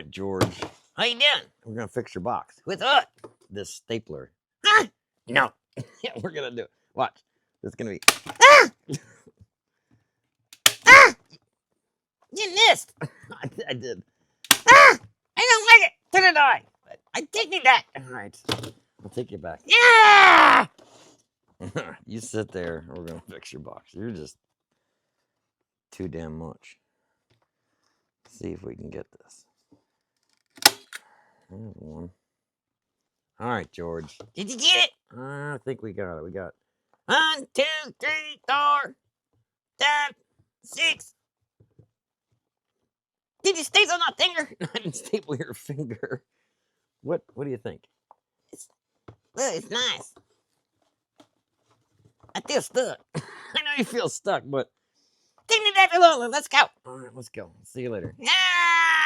right, George. How you doing? We're gonna fix your box. With what? This stapler. Huh? No. Yeah, we're gonna do it. Watch. It's gonna be. Ah! Ah! You missed. I did. Ah! I don't like it. Turn it on. I take me back. All right. I'll take you back. Yeah! You sit there. We're gonna fix your box. You're just too damn much. See if we can get this. There's one. All right, George. Did you get it? I think we got it. We got. 1, 2, 3, 4, 5, 6. Did you staple my finger? I didn't staple your finger. What do you think? Look, it's nice. I feel stuck. I know you feel stuck, but Take me back to Lola. Let's go. all right, let's go. See you later. Ah!